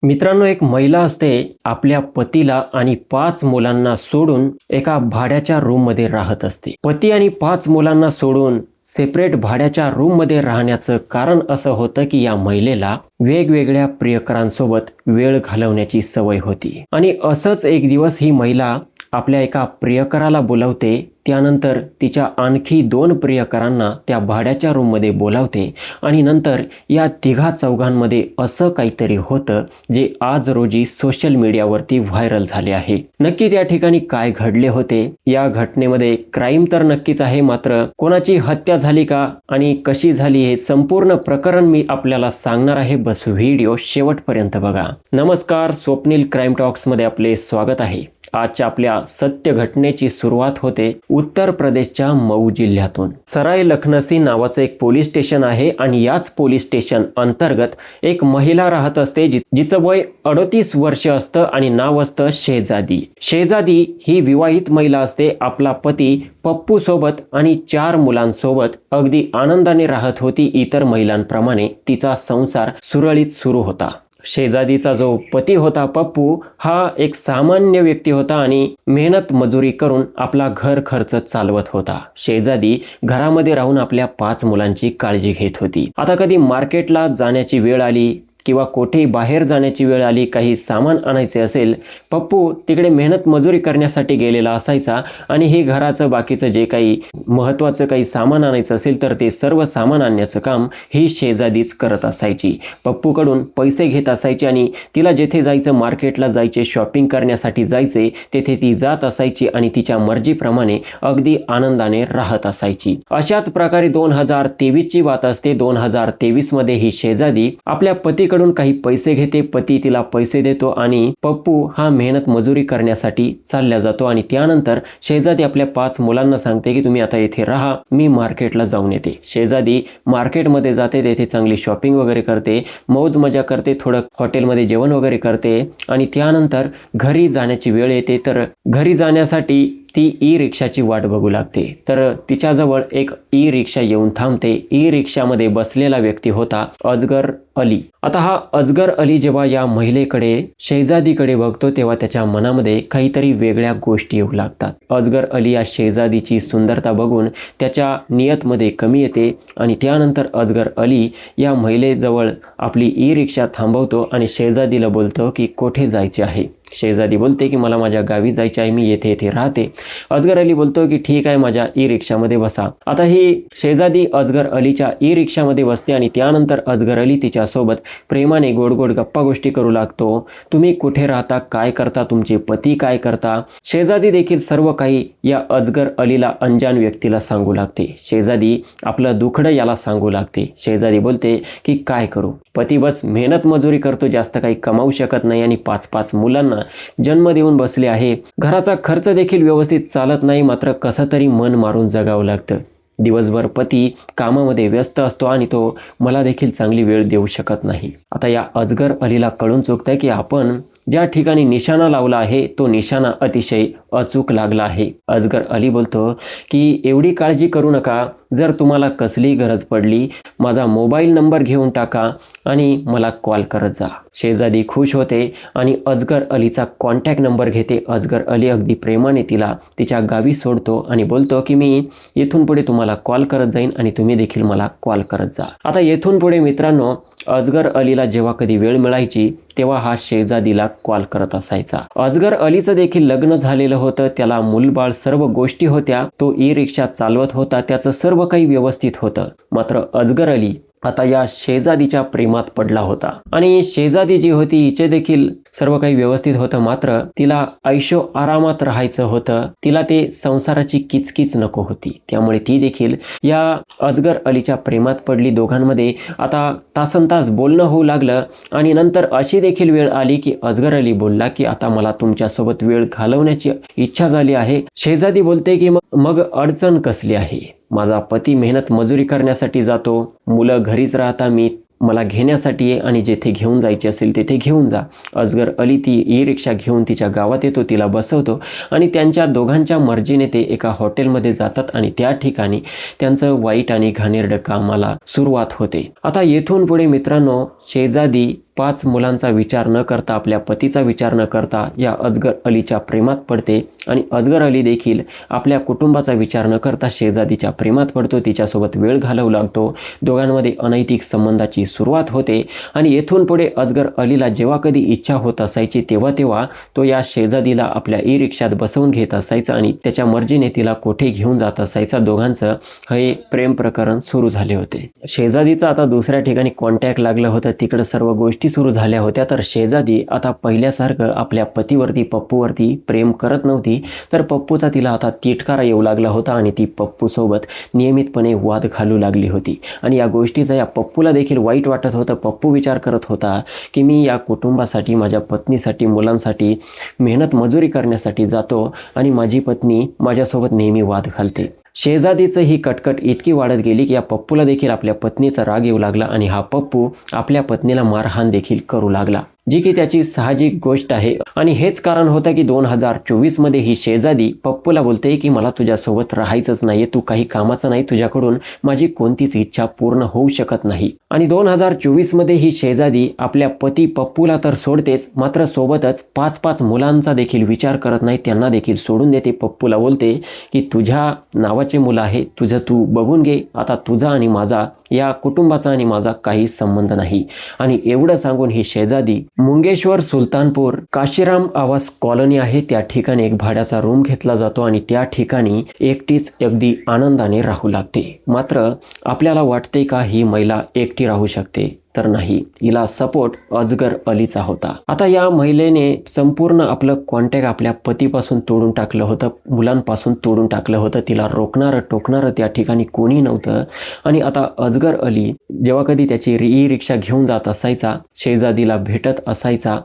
मित्रांनो, एक महिला असते आपल्या पतीला आणि 5 मुलांना सोडून एका भाड्याच्या रूममध्ये राहत असते. पती आणि 5 मुलांना सोडून सेपरेट भाड्याच्या रूममध्ये राहण्याचं कारण असं होतं की या महिलेला वेगवेगळ्या प्रियकरांसोबत वेळ घालवण्याची सवय होती. आणि असंच एक दिवस ही महिला आपल्या एका प्रियकराला बोलावते. त्यानंतर तिच्या आणखी 2 प्रियकरांना त्या भाड्याच्या रूममध्ये बोलावते आणि नंतर या तिघा चौघांमध्ये असं काहीतरी होतं जे आज रोजी सोशल मीडियावरती व्हायरल झाले आहे. नक्की त्या ठिकाणी काय घडले होते? या घटनेमध्ये क्राईम तर नक्कीच आहे, मात्र कोणाची हत्या झाली का आणि कशी झाली हे संपूर्ण प्रकरण मी आपल्याला सांगणार आहे. बस व्हिडिओ शेवटपर्यंत बघा. नमस्कार, स्वप्नील क्राईम टॉक्स मध्ये आपले स्वागत आहे. आजच्या आपल्या सत्य घटनेची सुरुवात होते उत्तर प्रदेशच्या मऊ जिल्ह्यातून. सराय लखनसी नावाचं एक पोलीस स्टेशन आहे आणि याच पोलीस स्टेशन अंतर्गत एक महिला राहत असते जिचं वय 38 वर्ष असतं आणि नाव असतं शेजादी. शेजादी ही विवाहित महिला असते. आपला पती पप्पू सोबत आणि 4 मुलांसोबत अगदी आनंदाने राहत होती. इतर महिलांप्रमाणे तिचा संसार सुरळीत सुरू होता. शेजादीचा जो पती होता पप्पू, हा एक सामान्य व्यक्ती होता आणि मेहनत मजुरी करून आपला घर खर्च चालवत होता. शेजादी घरामध्ये राहून आपल्या 5 मुलांची काळजी घेत होती. आता कधी मार्केटला जाण्याची वेळ आली किंवा कोठेही बाहेर जाण्याची वेळ आली, काही सामान आणायचे असेल, पप्पू तिकडे मेहनत मजुरी करण्यासाठी गेलेला असायचा आणि हे घराचं बाकीचं जे काही महत्त्वाचं काही सामान आणायचं असेल तर ते सर्व सामान आणण्याचं काम ही शेजादीच करत असायची. पप्पूकडून पैसे घेत असायची आणि तिला जेथे जायचं, मार्केटला जायचे, शॉपिंग करण्यासाठी जायचे, तेथे ती जात असायची आणि तिच्या मर्जीप्रमाणे अगदी आनंदाने राहत असायची. अशाच प्रकारे 2023ची बात असते. 2023 मध्ये ही शेजादी आपल्या पतीकडून काही पैसे घेते. पती तिला पैसे देतो आणि पप्पू हा मेहनत मजुरी करण्यासाठी चालला जातो आणि त्यानंतर शेजादी आपल्या 5 मुलांना सांगते की तुम्ही आता येथे राहा, मी मार्केटला जाऊन येते. शेजादी मार्केटमध्ये जाते, तेथे चांगली शॉपिंग वगैरे करते, मौज मजा करते, थोडं हॉटेलमध्ये जेवण वगैरे करते आणि त्यानंतर घरी जाण्याची वेळ येते. तर घरी जाण्यासाठी ती ई रिक्षाची वाट बघू लागते. तर तिच्याजवळ एक ई रिक्षा येऊन थांबते. ई रिक्षामध्ये बसलेला व्यक्ती होता अजगर अली. आता हा अजगर अली जेव्हा या महिलेकडे, शेजादीकडे बघतो तेव्हा त्याच्या मनामध्ये काहीतरी वेगळ्या गोष्टी येऊ लागतात. अजगर अली या शेजादीची सुंदरता बघून त्याच्या नियतमध्ये कमी येते आणि त्यानंतर अजगर अली या महिलेजवळ आपली ई रिक्षा थांबवतो आणि शेजादीला बोलतो की कोठे जायचे आहे. शेजादी बोलते की मला माझ्या गावी जायचे आहे, मी येथे येथे राहते. अजगर अली बोलतो की ठीक आहे, माझ्या ई रिक्षामध्ये बसा. आता ही शेजादी अजगर अलीच्या ई रिक्षामध्ये बसते आणि त्यानंतर अजगर अली तिच्यासोबत प्रेमाने गोड गोड गप्पा गोष्टी करू लागतो. तुम्ही कुठे राहता, काय करता, तुमचे पती काय करता. शेजादी देखील सर्व काही या अजगर अलीला, अंजान व्यक्तीला सांगू लागते. शेजादी आपलं दुखडं याला सांगू लागते. शेजादी बोलते की काय करू, पती बस मेहनत मजुरी करतो, जास्त काही कमावू शकत नाही आणि 5 मुलांना जन्म देऊन बसले आहे. घराचा खर्च देखील व्यवस्थित चालत नाही, मात्र कसं तरी मन मारून जगावं लागतं. दिवसभर पती कामामध्ये व्यस्त असतो आणि तो मला देखील चांगली वेळ देऊ शकत नाही. आता या अजगर अलीला कळून चुकतंय की आपण ज्या ठिकाणी निशाणा लावला आहे तो निशाणा अतिशय अचूक लागला आहे. अजगर अली बोलतो की एवढी काळजी करू नका, जर तुम्हाला कसलीही गरज पडली माझा मोबाईल नंबर घेऊन टाका आणि मला कॉल करत जा. शेजादी खुश होते आणि अजगर अलीचा कॉन्टॅक्ट नंबर घेते. अजगर अली अगदी प्रेमाने तिला तिच्या गावी सोडतो आणि बोलतो की मी येथून पुढे तुम्हाला कॉल करत जाईन आणि तुम्ही देखील मला कॉल करत जा. आता येथून पुढे मित्रांनो, अजगर अलीला जेव्हा कधी वेळ मिळायची तेव्हा हा शेजादीला कॉल करत असायचा. अजगर अलीचं देखील लग्न झालेलं होतं, त्याला मूलबाळ सर्व गोष्टी होत्या, तो ई रिक्षा चालवत होता, त्याचं सर्व काही व्यवस्थित होतं. मात्र अजगर अली आता या शेजादीच्या प्रेमात पडला होता आणि शेजादी जी होती हिचे देखील सर्व काही व्यवस्थित होतं, मात्र तिला ऐशो आरामात राहायचं होतं. तिला ते संसाराची किचकिच नको होती. त्यामुळे ती देखील या अजगर अलीच्या प्रेमात पडली. दोघांमध्ये आता तासनतास बोलणं होऊ लागलं आणि नंतर अशी देखील वेळ आली की अजगर अली बोलला की आता मला तुमच्यासोबत वेळ घालवण्याची इच्छा झाली आहे. शेजादी बोलते की मग अडचण कसली आहे, माझा पती मेहनत मजुरी करण्यासाठी जातो, मुलं घरीच राहता, मला घेण्यासाठी आहे आणि जेथे घेऊन जायचे असेल तेथे घेऊन जा. अजगर अली ती ई रिक्षा घेऊन तिच्या गावात येतो, तिला बसवतो आणि त्यांच्या दोघांच्या मर्जीने ते एका हॉटेलमध्ये जातात आणि त्या ठिकाणी त्यांचं वाईट आणि घाणेरडं कामाला सुरुवात होते. आता येथून पुढे मित्रांनो, शेजादी 5 मुलांचा विचार न करता, आपल्या पतीचा विचार न करता या अजगर अलीच्या प्रेमात पडते आणि अजगर अली देखील आपल्या कुटुंबाचा विचार न करता शेजादीच्या प्रेमात पडतो, तिच्यासोबत वेळ घालवू लागतो. दोघांमध्ये अनैतिक संबंधाची सुरुवात होते आणि येथून पुढे अजगर अलीला जेव्हा कधी इच्छा होत असायची तेव्हा तो या शेजादीला आपल्या ई रिक्षात बसवून घेत असायचा आणि त्याच्या मर्जीने तिला कोठे घेऊन जात असायचा. दोघांचं हे प्रेम प्रकरण सुरू झाले होते. शेजादीचा आता दुसऱ्या ठिकाणी कॉन्टॅक्ट लागलं होतं, तिकडे सर्व गोष्टी सुरू झाल्या होत्या. तर शेजादी आता पहिल्यासारखं आपल्या पतीवरती, पप्पूवरती प्रेम करत नव्हती, तर पप्पूचा तिला आता तिटकारा येऊ लागला होता आणि ती पप्पूसोबत नियमितपणे वाद घालू लागली होती. आणि या गोष्टीचा या पप्पूला देखील वाईट वाटत होतं. पप्पू विचार करत होता की मी या कुटुंबासाठी, माझ्या पत्नीसाठी, मुलांसाठी मेहनत मजुरी करण्यासाठी जातो आणि माझी पत्नी माझ्यासोबत नेहमी वाद घालते. शेजादीचं ही कटकट इतकी वाढत गेली की या पप्पूला देखील आपल्या पत्नीचा राग येऊ लागला आणि हा पप्पू आपल्या पत्नीला मारहाण देखील करू लागला, जी की त्याची साहजिक गोष्ट आहे. आणि हेच कारण होतं की 2024 मध्ये ही शेजादी पप्पूला बोलते की मला तुझ्यासोबत राहायचंच नाहीये, तू काही कामाचं नाही, तुझ्याकडून माझी कोणतीच इच्छा पूर्ण होऊ शकत नाही. आणि 2024 मध्ये ही शेजादी आपल्या पती पप्पूला तर सोडतेच, मात्र सोबतच 5 मुलांचा देखील विचार करत नाही, त्यांना देखील सोडून देते. पप्पूला बोलते की तुझ्या नावाचे मुलं आहे, तुझं तू बघून घे, आता तुझा आणि माझा, या कुटुंबाचा आणि माझा काही संबंध नाही. आणि एवढं सांगून ही शेजादी मुंगेश्वर सुलतानपूर काशीराम आवास कॉलनी आहे त्या ठिकाणी एक भाड्याचा रूम घेतला जातो आणि त्या ठिकाणी एकटीच अगदी आनंदाने राहू लागते. मात्र आपल्याला वाटते का ही महिला एकटी राहू शकते? तर नाही, हिला सपोर्ट अजगर अलीचा होता. आता या महिलेने संपूर्ण आपलं कॉन्टॅक्ट आपल्या पतीपासून तोडून टाकलं होतं, मुलांपासून तोडून टाकलं होतं. तिला रोखणारं टोकणारं त्या ठिकाणी कोणी नव्हतं. आणि आता अजगर अली जेव्हा कधी त्याची ई रिक्षा घेऊन जात असायचा, शेजादीला भेटत असायचा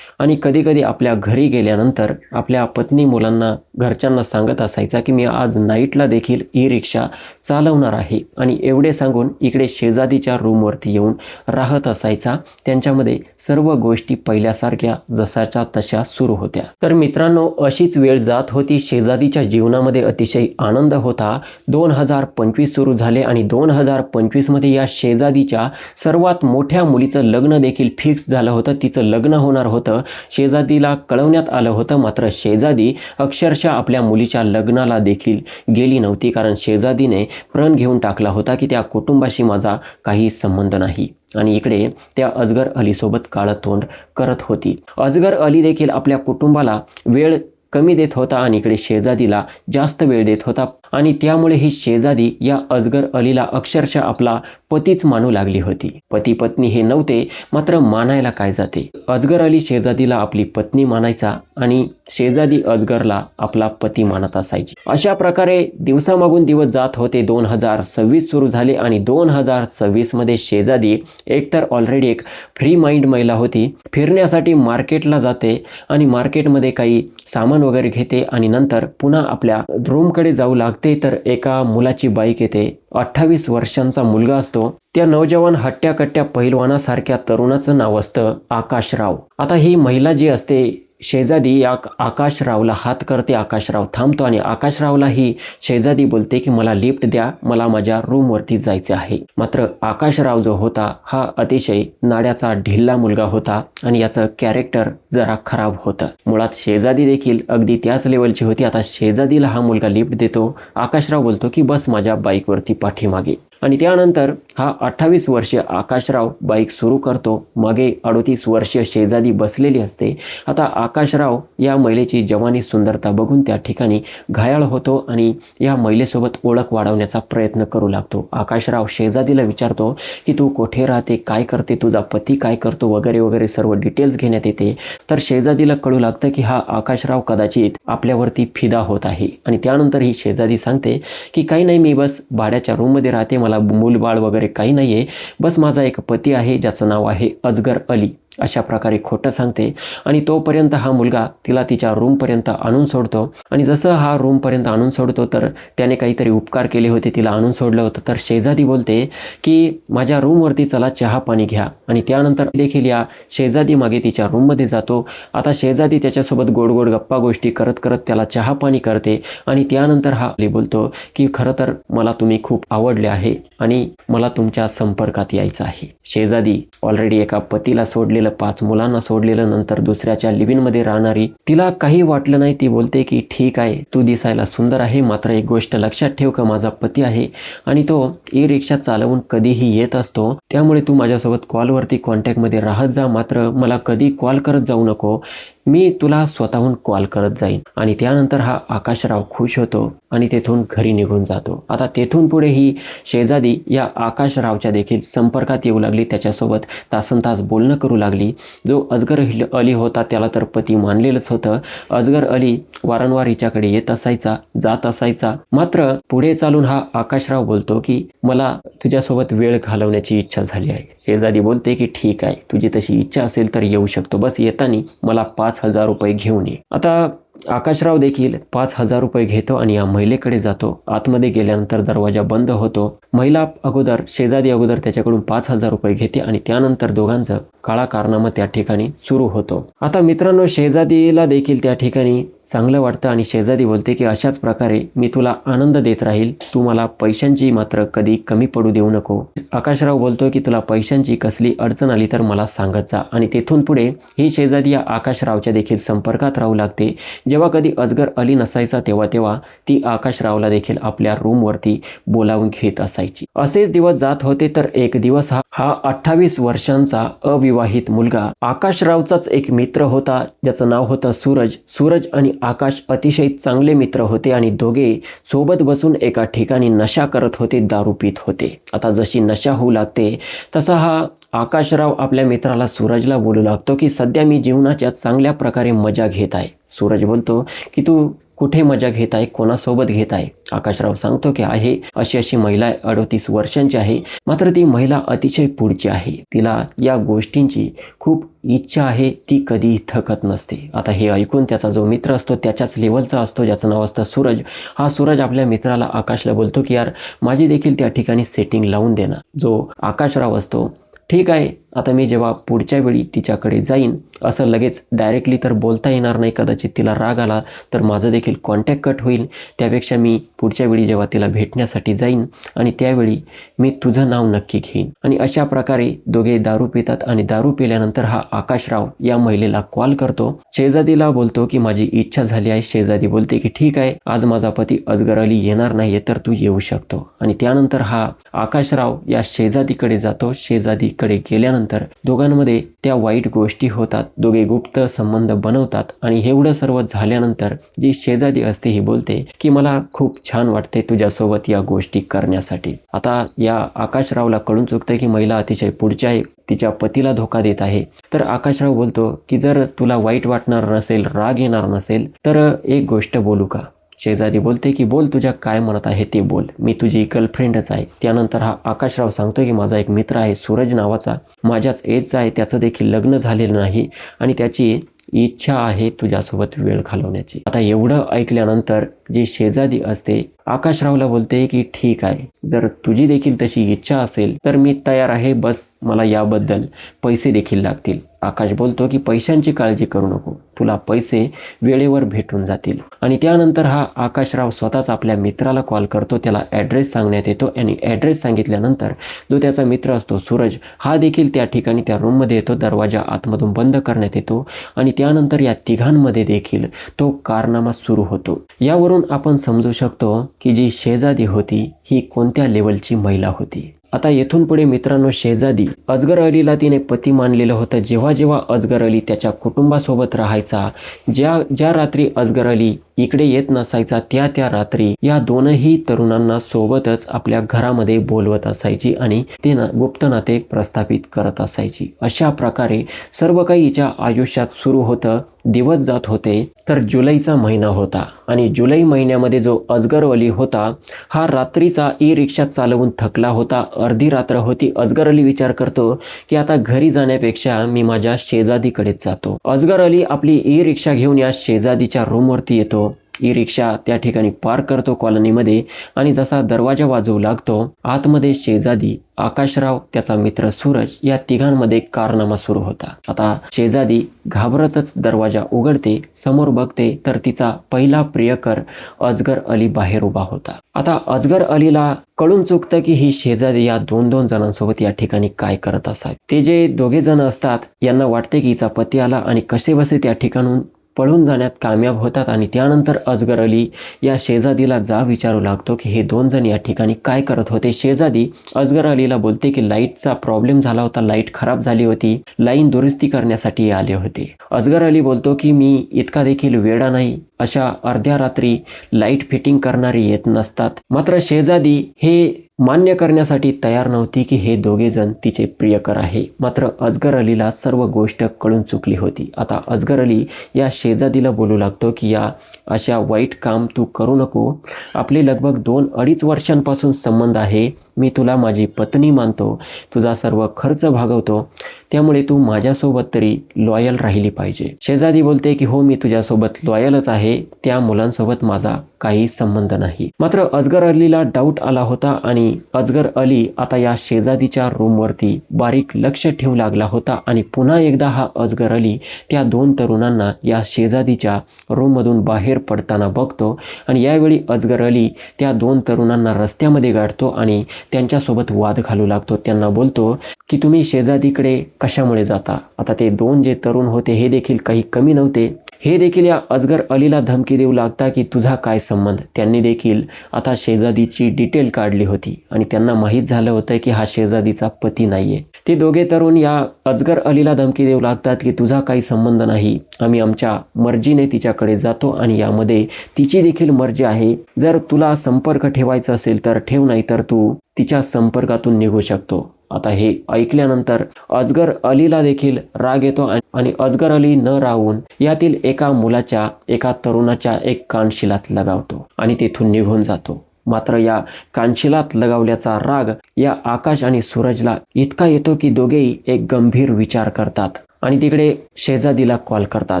आणि कधी आपल्या घरी गेल्यानंतर आपल्या पत्नी, मुलांना, घरच्यांना सांगत असायचा की मी आज नाईटला देखील ई रिक्षा चालवणार आहे. आणि एवढे सांगून इकडे शेजादीच्या रूमवरती येऊन राहत असायचा. त्यांच्यामध्ये सर्व गोष्टी पहिल्यासारख्या जसाच्या तशा सुरू होत्या. तर मित्रांनो, अशीच वेळ जात होती. शेजादीच्या जीवनामध्ये अतिशय आनंद होता. 2025 सुरू झाले आणि 2025 मध्ये या शेजादीच्या सर्वात मोठ्या मुलीचं लग्न देखील फिक्स झालं होतं. तिचं लग्न होणार होतं. शेजादीला कळवण्यात आलं होतं, मात्र शेजादी अक्षरशः आपल्या मुलीच्या लग्नाला देखील गेली नव्हती, कारण शेजादीने प्रण घेऊन टाकला होता की त्या कुटुंबाशी माझा काही संबंध नाही. आणि इकडे त्या अजगर अलीसोबत काळं तोंड करत होती. अजगर अली देखील आपल्या कुटुंबाला वेळ कमी देत होता आणि इकडे शेजादीला जास्त वेळ देत होता. आणि त्यामुळे ही शेजादी या अजगर अलीला अक्षरशः आपला पतीच मानू लागली होती. पती पत्नी हे नव्हते, मात्र मानायला काय जाते. अजगर अली शेजादीला आपली पत्नी मानायचा आणि शेजादी अजगरला आपला पती मानत असायची. अशा प्रकारे दिवसामागून दिवस जात होते. 2026 सुरू झाले आणि 2026 मध्ये शेजादी एकतर ऑलरेडी एक फ्री माइंड महिला होती, फिरण्यासाठी मार्केटला जाते आणि मार्केटमध्ये काही सामान वगैरे घेते आणि नंतर पुन्हा आपल्या रूमकडे जाऊ लागते. तर एका मुलाची बाईक येते. 28 वर्षांचा मुलगा असतो. त्या नौजवान हट्ट्याकट्ट्या पहिलवानासारख्या तरुणाचं नाव असतं आकाशराव. आता ही महिला जी असते शेजादी या आकाशरावला हात करते. आकाशराव थांबतो आणि आकाशरावला ही शेजादी बोलते की मला लिफ्ट द्या, मला माझ्या रूमवरती जायचे आहे. मात्र आकाशराव जो होता हा अतिशय नाड्याचा ढिल्ला मुलगा होता आणि याचं कॅरेक्टर जरा खराब होतं. मुळात शेजादी देखील अगदी त्याच लेवलची होती. आता शेजादीला हा मुलगा लिफ्ट देतो. आकाशराव बोलतो की बस माझ्या बाईकवरती पाठीमागे. आणि त्यानंतर हा 28 वर्षीय आकाशराव बाईक सुरू करतो. मागे 38 वर्षीय शेजादी बसलेली असते. आता आकाशराव या महिलेची जवानी, सुंदरता बघून त्या ठिकाणी घायाळ होतो आणि या महिलेसोबत ओळख वाढवण्याचा प्रयत्न करू लागतो. आकाशराव शेजादीला विचारतो की तू कुठे राहते, काय करते, तुझा पती काय करतो, वगैरे वगैरे सर्व डिटेल्स घेण्यात येते. तर शेजादीला कळू लागतं की हा आकाशराव कदाचित आपल्यावरती फिदा होत आहे. आणि त्यानंतर ही शेजादी सांगते की काही नाही, मी बस भाड्याच्या रूममध्ये राहते, मला मूलबाळ वगैरे काही नाही आहे, बस माझा एक पती आहे ज्याचं नाव आहे अजगर अली. अशा प्रकारे खोटं सांगते. आणि तोपर्यंत हा मुलगा तिला तिच्या रूमपर्यंत आणून सोडतो. आणि जसं हा रूमपर्यंत आणून सोडतो तर त्याने काहीतरी उपकार केले होते, तिला आणून सोडलं होतं. तर शेजादी बोलते की माझ्या रूमवरती चला, चहा पाणी घ्या. आणि त्यानंतर देखील या शेजादी मागे तिच्या रूममध्ये जातो. आता शेजादी त्याच्यासोबत गोड गोड गप्पा गोष्टी करत करत त्याला चहा पाणी करते. आणि त्यानंतर हा अली बोलतो की खरं तर मला तुम्ही खूप आवडले आहे आणि मला तुमच्या संपर्कात यायचं आहे. शेजादी ऑलरेडी एका पतीला सोडलेला सोडलेलं, 5 मुलांना सोडलेलं, नंतर दुसऱ्याच्या लिव्हिंगमध्ये राहणारी. तिला काही वाटलं नाही. ती बोलते की ठीक आहे, तू दिसायला सुंदर आहे, मात्र एक गोष्ट लक्षात ठेव का माझा पती आहे आणि तो ई रिक्षा चालवून कधीही येत असतो, त्यामुळे तू माझ्यासोबत कॉलवरती कॉन्टॅक्टमध्ये राहत जा, मात्र मला कधी कॉल करत जाऊ नको, मी तुला स्वतःहून कॉल करत जाईन. आणि त्यानंतर हा आकाशराव खुश होतो आणि तेथून घरी निघून जातो. आता तेथून पुढे ही शेजादी या आकाशरावच्या देखील संपर्कात येऊ लागली, त्याच्यासोबत तासनतास बोलणं करू लागली. जो अजगर अली होता त्याला तर पती मानलेलंच होतं. अजगर अली वारंवार हिच्याकडे येत असायचा, जात असायचा. मात्र पुढे चालून हा आकाशराव बोलतो की मला तुझ्यासोबत वेळ घालवण्याची इच्छा झाली आहे. शेजादी बोलते की ठीक आहे, तुझी तशी इच्छा असेल तर येऊ शकतो, बस येताना मला 5,000 रुपये घेऊन ये. आता आकाशराव देखील 5,000 रुपये घेतो आणि या महिलेकडे जातो. आतमध्ये गेल्यानंतर दरवाजा बंद होतो. महिला अगोदर, शेजादी अगोदर त्याच्याकडून 5,000 रुपये घेते आणि त्यानंतर दोघांचं काळा कारनामा त्या ठिकाणी सुरू होतो. आता मित्रांनो, शेजादीला देखील त्या ठिकाणी चांगलं वाटतं आणि शेजादी बोलते की अशाच प्रकारे मी तुला आनंद देत राहील, तू मला पैशांची मात्र कधी कमी पडू देऊ नको. आकाशराव बोलतो की तुला पैशांची कसली अडचण आली तर मला सांगत जा. आणि तेथून पुढे ही शेजादी या आकाशरावच्या देखील संपर्कात राहू लागते. जेव्हा कधी अजगर अली नसायचा तेव्हा ती आकाशरावला देखील आपल्या रूमवरती बोलावून घेत असायची. असेच दिवस जात होते तर एक दिवस हा 28 वर्षांचा अविवाहित मुलगा, आकाशरावचाच एक मित्र होता ज्याचं नाव होतं सूरज. सूरज आणि आकाश अतिशय चांगले मित्र होते आणि दोघे सोबत बसून एका ठिकाणी नशा करत होते, दारू पीत होते. आता जशी नशा होऊ लागते तसा हा आकाशराव आपल्या मित्राला सूरजला बोलू लागतो की सध्या मी जीवनाच्या चांगल्या प्रकारे मजा घेत आहे. सूरज बोलतो की तू कुठे मजा घेत आहे, कोणासोबत घेत आहे? आकाशराव सांगतो की आहे अशी अशी महिला 38 वर्षांची आहे, मात्र ती महिला अतिशय पुढची आहे, तिला या गोष्टींची खूप इच्छा आहे, ती कधी थकत नसते. आता हे ऐकून त्याचा जो मित्र असतो त्याच्याच लेवलचा असतो, ज्याचं नाव असतं सूरज, हा सूरज आपल्या मित्राला आकाशला बोलतो की यार माझी देखील त्या ठिकाणी सेटिंग लावून देणार. जो आकाशराव असतो ठीक आहे, आता मी जेव्हा पुढच्या वेळी तिच्याकडे जाईन, असं लगेच डायरेक्टली तर बोलता येणार नाही, कदाचित तिला राग आला तर माझं देखील कॉन्टॅक्ट कट होईल, त्यापेक्षा मी पुढच्या वेळी जेव्हा तिला भेटण्यासाठी जाईन आणि त्यावेळी मी तुझं नाव नक्की घेईन. आणि अशा प्रकारे दोघे दारू पितात आणि दारू पिल्यानंतर हा आकाशराव या महिलेला कॉल करतो. शेजादीला बोलतो की माझी इच्छा झाली आहे. शेजादी बोलते की ठीक आहे, आज माझा पती अजगर अली येणार नाहीये तर तू येऊ शकतो. आणि त्यानंतर हा आकाशराव या शेजादीकडे जातो. शेजादीकडे गेल्यानंतर दोघांमध्ये त्या वाईट गोष्टी होतात, दोघे गुप्त संबंध बनवतात. आणि एवढं सर्व झाल्यानंतर जी शेजादी असते ही बोलते की मला खूप छान वाटते तुझ्यासोबत या गोष्टी करण्यासाठी. आता या आकाशरावला कळून चुकतं की महिला अतिशय पुढची आहे, तिच्या पतीला धोका देत आहे. तर आकाशराव बोलतो की जर तुला वाईट वाटणार नसेल, राग येणार नसेल तर एक गोष्ट बोलू का? शेजारी बोलते की बोल, तुझ्या काय मनात आहे ते बोल, मी तुझी गर्लफ्रेंडच आहे. त्यानंतर हा आकाशराव सांगतो की माझा एक मित्र आहे सूरज नावाचा, माझ्याच एजचा आहे, त्याचं देखील लग्न झालेलं नाही आणि त्याची इच्छा आहे तुझ्यासोबत वेळ घालवण्याची. आता एवढं ऐकल्यानंतर जी शेजादी असते आकाशरावला बोलते की ठीक आहे, जर तुझी देखील तशी इच्छा असेल तर मी तयार आहे, बस मला याबद्दल पैसे देखील लागतील. आकाश बोलतो की पैशांची काळजी करू नको, तुला पैसे वेळेवर भेटून जातील. आणि त्यानंतर हा आकाशराव स्वतःच आपल्या मित्राला कॉल करतो, त्याला ॲड्रेस सांगण्यात येतो आणि ॲड्रेस सांगितल्यानंतर जो त्याचा मित्र असतो सूरज, हा देखील त्या ठिकाणी त्या रूममध्ये येतो. दरवाजा आतमधून बंद करण्यात येतो आणि त्यानंतर या तिघांमध्ये देखील तो कारनामा सुरू होतो. यावरून आपण समजू शकतो की जी शेजादी होती ही कोणत्या लेवलची महिला होती. आता येथून पुढे मित्रांनो, शेजादी अजगर अलीला तिने पती मानलेलं होतं. जेव्हा जेव्हा अजगर अली त्याच्या कुटुंबासोबत राहायचा, ज्या रात्री अजगर अली इकडे येत नसायचा त्या रात्री या दोनही तरुणांना सोबतच आपल्या घरामध्ये बोलवत असायची आणि ते गुप्त नाते प्रस्थापित करत असायची. अशा प्रकारे सर्व काही हिच्या आयुष्यात सुरू होतं. दिवस जात होते तर जुलैचा महिना होता आणि जुलै महिन्यामध्ये जो अजगर अली होता हा रात्रीचा ई रिक्षा चालवून थकला होता. अर्धी रात्र होती. अजगर अली विचार करतो की आता घरी जाण्यापेक्षा मी माझ्या शेजादीकडेच जातो. अजगर अली आपली ई रिक्षा घेऊन या शेजादीच्या रूमवरती येतो. ई रिक्षा त्या ठिकाणी पार्क करतो कॉलनीमध्ये आणि जसा दरवाजा वाजवू लागतो आतमध्ये शेजादी, आकाशराव, त्याचा मित्र सूरज या तिघांमध्ये कारनामा सुरू होता. आता शेजादी घाबरतच दरवाजा उघडते, समोर बघते तर तिचा पहिला प्रियकर अजगर अली बाहेर उभा होता. आता अजगर अलीला कळून चुकतं की ही शेजादी या दोन जणांसोबत या ठिकाणी काय करत असावी. ते जे दोघे जण असतात यांना वाटते की हिचा पती आला आणि कसेबसे त्या ठिकाणून पळून जाण्यात कामयाब होतात आणि त्यानंतर अजगर अली या शेजादीला विचारू लागतो की हे दोन जण या ठिकाणी काय करत होते. शेजादी अजगर अलीला बोलते की लाईटचा प्रॉब्लेम झाला होता, लाईट खराब झाली होती, लाईन दुरुस्ती करण्यासाठी आले होते. अजगर अली बोलतो की मी इतका देखील वेडा नाही, अशा अर्ध्या रात्री लाईट फिटिंग करणारी येत नसतात. मात्र शेजादी हे मान्य करण्यासाठी तयार नव्हती की हे दोघे जण तिचे प्रियकर आहे. मात्र अजगर अलीला सर्व गोष्ट कळून चुकली होती. आता अजगर अली या शेजादीला बोलू लागतो की या अशा वाईट काम तू करू नको, आपले लगभग 2-2.5 वर्षांपासून संबंध आहे, मी तुला माझी पत्नी मानतो, तुझा सर्व खर्च भागवतो, त्यामुळे तू माझ्यासोबत तरी लॉयल राहिली पाहिजे. शेजादी बोलते की हो मी तुझ्यासोबत लॉयलच आहे, त्या मुलांसोबत माझा काही संबंध नाही. मात्र अजगर अलीला डाऊट आला होता आणि अजगर अली आता या शेजादीच्या रूमवरती बारीक लक्ष ठेवू लागला होता आणि पुन्हा एकदा हा अजगर अली त्या दोन तरुणांना या शेजादीच्या रूममधून बाहेर पडताना बघतो आणि यावेळी अजगर अली त्या दोन तरुणांना रस्त्यामध्ये गाठतो आणि त्यांच्यासोबत वाद घालू लागतो. त्यांना बोलतो की तुम्ही शेजादीकडे कशामुळे जाता. आता ते दोन जे तरुण होते हे देखील काही कमी नव्हते, हे देखील या अजगर अलीला धमकी देऊ लागता की तुझा काय संबंध. त्यांनी देखील आता शेजादीची डिटेल काढली होती आणि त्यांना माहीत झालं होतं की हा शेजादीचा पती नाहीये. ते दोघे तरुण या अजगर अलीला धमकी देऊ लागतात की तुझा काही संबंध नाही, आम्ही आमच्या मर्जीने तिच्याकडे जातो आणि यामध्ये तिची देखील मर्जी आहे, जर तुला संपर्क ठेवायचा असेल तर ठेव, नाही तर तू तिच्या संपर्कातून निघू शकतो. आता हे ऐकल्यानंतर अजगर अलीला देखील राग येतो आणि अजगर अली न राहून यातील एका मुलाच्या, एका तरुणाच्या एक कानशिलात लगावतो आणि तेथून निघून जातो. मात्र या कानशिलात लगावल्याचा राग या आकाश आणि सूरजला इतका येतो की दोघेही एक गंभीर विचार करतात आणि तिकडे शेजादीला कॉल करतात.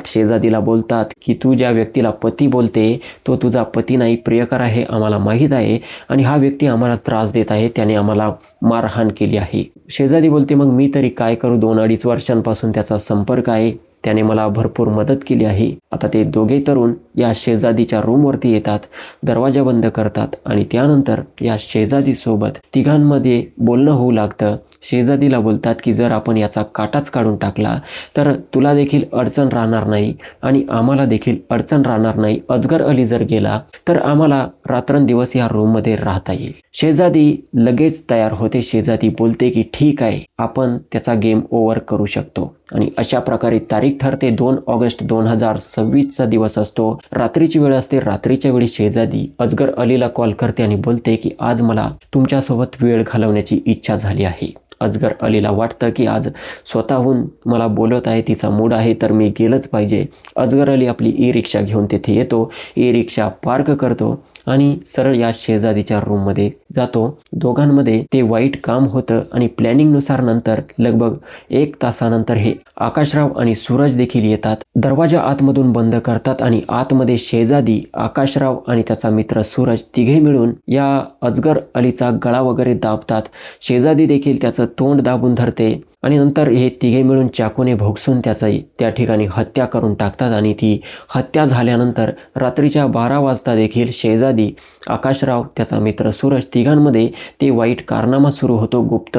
शेजादीला बोलतात की तू ज्या व्यक्तीला पती बोलते तो तुझा पती नाही, प्रियकर आहे, आम्हाला माहीत आहे आणि हा व्यक्ती आम्हाला त्रास देत आहे, त्याने आम्हाला मारहाण केली आहे. शेजादी बोलते मग मी तरी काय करू, 2-2.5 वर्षांपासून त्याचा संपर्क आहे, त्याने मला भरपूर मदत केली आहे. आता ते दोघे तरुण या शेजादीच्या रूमवरती येतात, दरवाजा बंद करतात आणि त्यानंतर या शेजादीसोबत तिघांमध्ये बोलणं होऊ लागतं. शेजादीला बोलतात की जर आपण याचा काटाच काढून टाकला तर तुला देखील अडचण राहणार नाही आणि आम्हाला देखील अडचण राहणार नाही. अजगर अली जर गेला तर आम्हाला रात्रंदिवस या रूममध्ये राहता येईल. शेजादी लगेच तयार होते. शेजादी बोलते की ठीक आहे, आपण त्याचा गेम ओव्हर करू शकतो आणि अशा प्रकारे तारीख ठरते. 2 ऑगस्ट 2026चा दिवस असतो, रात्रीची वेळ असते. रात्रीच्या वेळी शेजादी अजगर अलीला कॉल करते आणि बोलते की आज मला तुमच्यासोबत वेळ घालवण्याची इच्छा झाली आहे. अजगर अलीला वाटतं की आज स्वतःहून मला बोलत आहे, तिचा मूड आहे तर मी गेलंच पाहिजे. अजगर अली आपली ई रिक्षा घेऊन तेथे येतो, ई रिक्षा पार्क करतो आणि सरळ या शेजादीच्या रूममध्ये जातो. दोघांमध्ये ते वाईट काम होतं आणि प्लॅनिंगनुसार नंतर लगभग 1 तासानंतर हे आकाशराव आणि सूरज देखील येतात. दरवाजा आतमधून बंद करतात आणि आतमध्ये शेजादी, आकाशराव आणि त्याचा मित्र सूरज तिघे मिळून या अजगर अलीचा गळा वगैरे दाबतात. शेजादी देखील त्याचं तोंड दाबून धरते आणि नंतर हे तिघे मिळून चाकूने भोगसून त्या ठिकाणी हत्या करून टाकतात आणि ती हत्या झाल्यानंतर रात्रीच्या 12 वाजता देखील शेजादी, आकाशराव, त्याचा मित्र सूरज तिघांमध्ये ते वाईट कारनामा सुरू होतो. गुप्त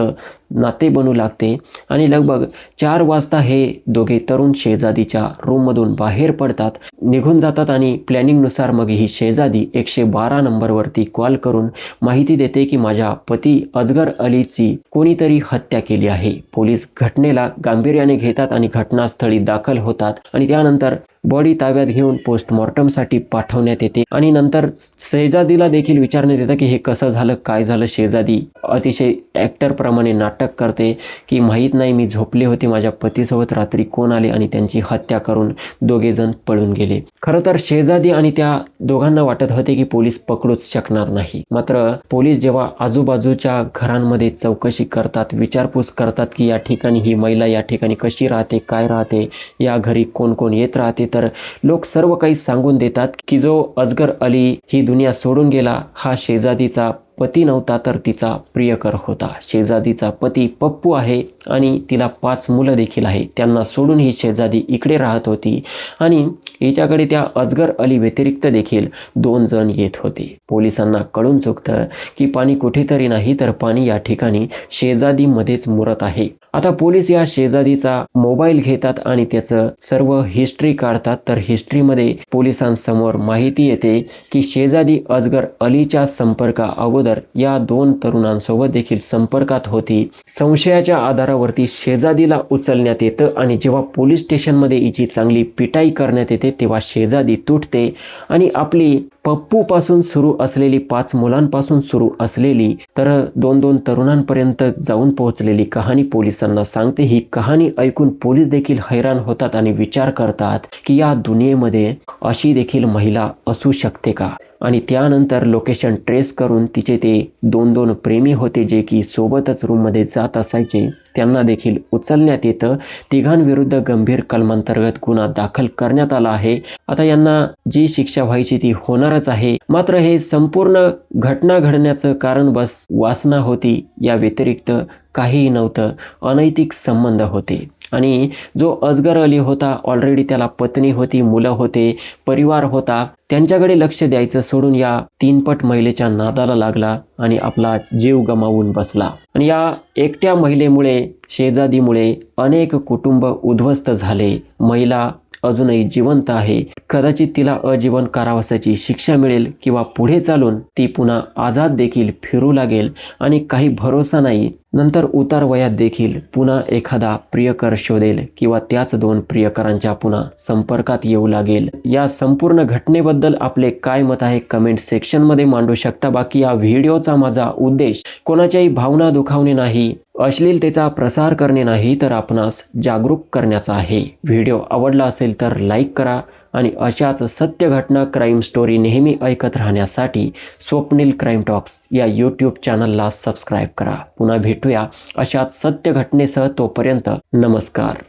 नाते बनू लागते आणि लगभग 4 वाजता हे दोघे तरुण शेजादीच्या रूममधून बाहेर पडतात, निघून जातात आणि प्लॅनिंगनुसार मग ही शेजादी 112 नंबरवरती कॉल करून माहिती देते की माझ्या पती अजगर अलीची कोणीतरी हत्या केली आहे. पोलीस घटनेला गांभीर्याने घेतात आणि घटनास्थळी दाखल होतात आणि त्यानंतर बॉडी ताब्यात घेऊन पोस्टमॉर्टमसाठी पाठवण्यात येते आणि नंतर शेजादीला देखील विचारण्यात येतं की हे कसं झालं, काय झालं. शेजादी अतिशय ॲक्टरप्रमाणे नाटक करते की माहीत नाही, मी झोपले होते, माझ्या पतीसोबत रात्री कोण आले आणि त्यांची हत्या करून दोघे जण पळून गेले. खरं तर शेजादी आणि त्या दोघांना वाटत होते की पोलीस पकडूच शकणार नाही. मात्र पोलीस जेव्हा आजूबाजूच्या घरांमध्ये चौकशी करतात, विचारपूस करतात की या ठिकाणी ही महिला या ठिकाणी कशी राहते, काय राहते, या घरी कोण कोण येत राहते, तर लोक सर्व काही सांगून देतात की जो अजगर अली ही दुनिया सोडून गेला हा शेजादीचा पती नव्हता तर तिचा प्रियकर होता. शेजादीचा पती पप्पू आहे आणि तिला 5 मुलं देखील आहे. त्यांना सोडून ही शेजादी इकडे राहत होती आणि हिच्याकडे त्या अजगर अली व्यतिरिक्त देखील 2 जण येत होते. पोलिसांना कळून चुकतं की पाणी कुठेतरी नाही तर पाणी या ठिकाणी शेजादीमध्येच मुरत आहे. आता पोलीस या शेजादीचा मोबाईल घेतात आणि त्याचं सर्व हिस्ट्री काढतात. तर हिस्ट्रीमध्ये पोलिसांसमोर माहिती येते की शेजादी अजगर अलीच्या संपर्का अगोदर या 2 तरुणांसोबत देखील संपर्कात होती. संशयाच्या आधारावरती शेजादीला उचलण्यात येतं आणि जेव्हा पोलीस स्टेशनमध्ये हिची चांगली पिटाई करण्यात येते तेव्हा शेजादी तुटते आणि आपली पप्पूपासून सुरू असलेली 5 मुलांपासून सुरू असलेली तर 2-2 तरुणांपर्यंत जाऊन पोहोचलेली कहाणी पोलिसांना सांगते. ही कहाणी ऐकून पोलीस देखील हैराण होतात आणि विचार करतात की या दुनियेमध्ये अशी देखील महिला असू शकते का. आणि त्यानंतर लोकेशन ट्रेस करून तिचे ते 2 प्रेमी होते जे की सोबतच रूममध्ये जात असायचे त्यांना देखील उचलण्यात येतं. तिघांविरुद्ध गंभीर कलमांतर्गत गुन्हा दाखल करण्यात आला आहे. आता यांना जी शिक्षा व्हायची ती होणारच आहे. मात्र हे संपूर्ण घटना घडण्याचं कारण बस वासना होती, या व्यतिरिक्त काहीही नव्हतं. अनैतिक संबंध होते आणि जो अजगर अली होता ऑलरेडी त्याला पत्नी होती, मुलं होते, परिवार होता. त्यांच्याकडे लक्ष द्यायचं सोडून या 3 पट महिलेच्या नादाला लागला आणि आपला जीव गमावून बसला. आणि या एकट्या महिलेमुळे शेजादीमुळे अनेक कुटुंब उद्ध्वस्त झाले. महिला अजूनही जिवंत आहे. कदाचित तिला आजीवन कारावासाची शिक्षा मिळेल किंवा पुढे चालून ती पुन्हा आझाद देखील फिरू लागेल आणि काही भरोसा नाही नंतर उतार वयात देखील पुन्हा एखादा प्रियकर शोधेल किंवा त्याच 2 प्रियकरांच्या पुन्हा संपर्कात येऊ लागेल. या संपूर्ण घटनेबद्दल आपले काय मत आहे कमेंट सेक्शनमध्ये मांडू शकता. बाकी या व्हिडिओचा माझा उद्देश कोणाच्याही भावना दुखावणे नाही, अश्लीलतेचा प्रसार करणे नाही तर आपणास जागरूक करण्याचा आहे. व्हिडिओ आवडला असेल तर लाईक करा आणि अशाच सत्य घटना क्राईम स्टोरी नेहमी ऐकत राहण्यासाठी स्वप्नील क्राईम टॉक्स या यूट्यूब चॅनलला सबस्क्राईब करा. पुन्हा भेटूया अशाच सत्य घटनेसह. तोपर्यंत नमस्कार.